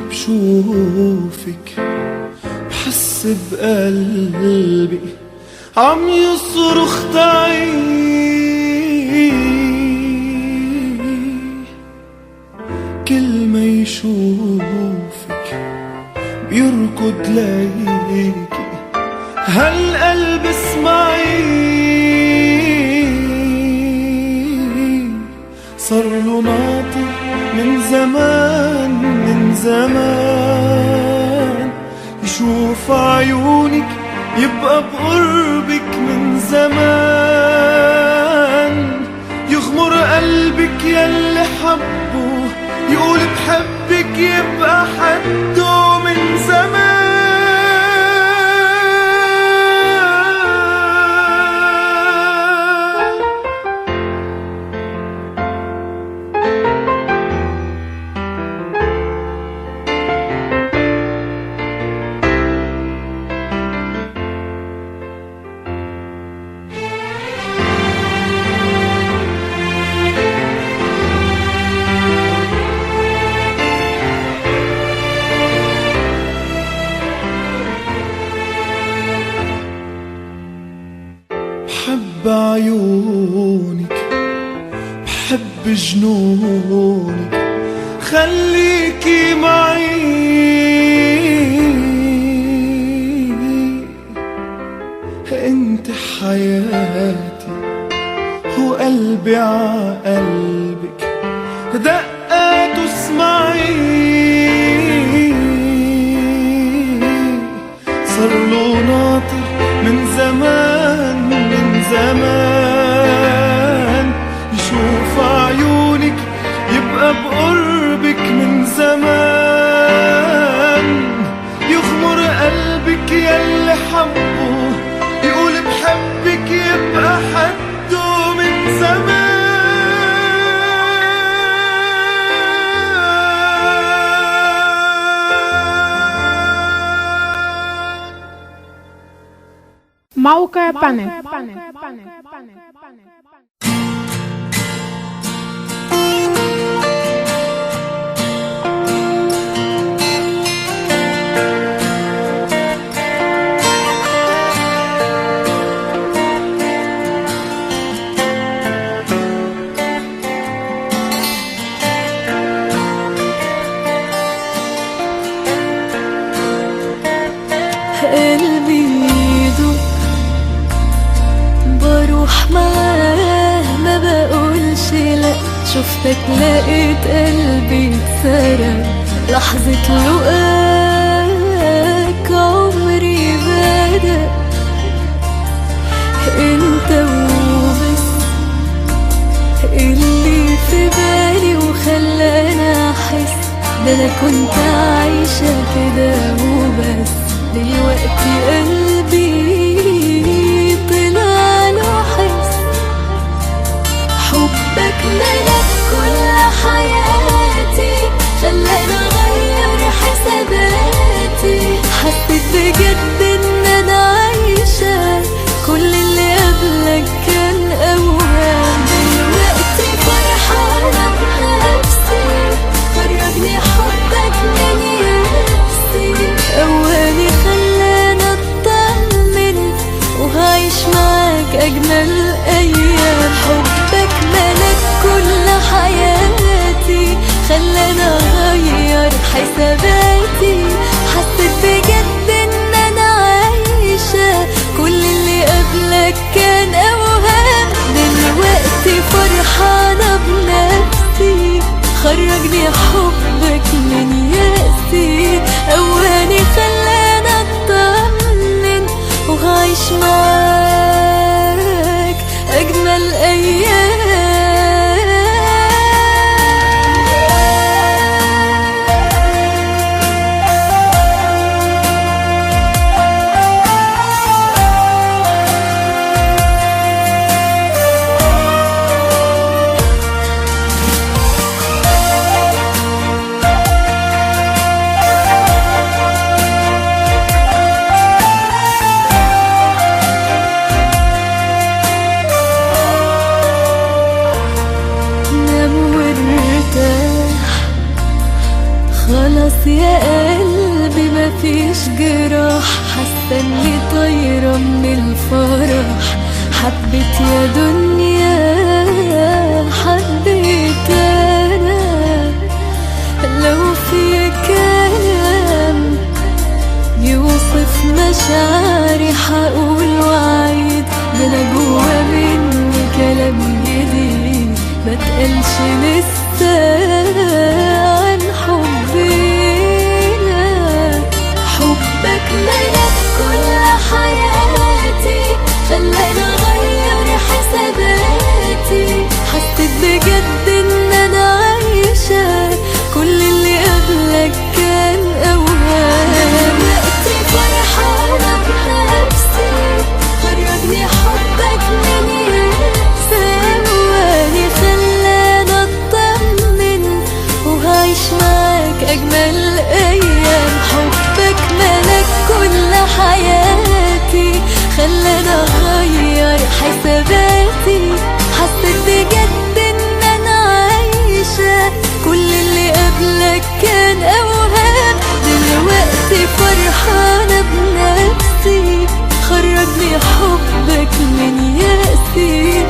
بشوفك بحس بقلبي عم يصرخ تعي، كل ما يشوفك بيركض ليكي هالقلب اسمعي، صارله ناطر من زمان من زمان، يشوف عيونك يبقى بقربك من زمان، يغمر قلبك يلي حبه يقول بحبك يبقى حده من زمان. بحب عيونك بحب جنونك، خليكي معي انت حياتي وقلبي عقلبك دقات اسمعي، صارله ناطر من زمان من زمان، يشوف عيونك يبقى بقربك من زمان، يغمر قلبك يلي حبه يقول بحبك يبقى حده من زمان. موقع بانل. معاه ما بقولش لا، شفتك لقيت قلبي اتسرق، لحظة لقاك عمري بدأ، انت وبس اللي في بالي وخلاني احس، ده انا كنت عايشة كده وبس، دلوقتي قلبي حبك ملك كل حياتي، خلاني اغير حساباتي، حسيت بجد ان انا عايشة كل اللي قبلك كان اوهام، دلوقتي فرحانة بنفسي، فرجني حبك من يأسي، اواني خلاني اطمن وهعيش معاك اجمل ايام، حبك ملك كل حياتي، خلاني اغير حساباتي، حسيت بجد ان انا عايشة كل اللي قبلك كان اوهام، دلوقتي فرحانة بنفسي، خرجني حبك من يأسي، اواني خلاني اطمن وهعيش معاك اجمل ايام. مفيش جراح، حاسة اني طايرة من الفرح. حبيت يا دنيا حبيت انا، لو في كلام يوصف مشاعري حقول وعيد. ده انا جوا مني كلام جديد ما تقلش لسه عن حبنا. حبك ملك كل حياتي، خلاني اغير حساباتي. حسيت بجد ان انا عايشة كل اللي قبلك كان اوهام. دلوقتي فرحانة بنفسي، خرجني حبك من ثواني، خلاني اطمن وهعيش معاك اجمل ايام. حبك ملك كل حياتي، خلاني اغير حساباتي. حسيت بجد ان انا عايشة كل اللي قبلك كان اوهام. دلوقتي فرحانة بنفسي، خرجني حبك من يأسي.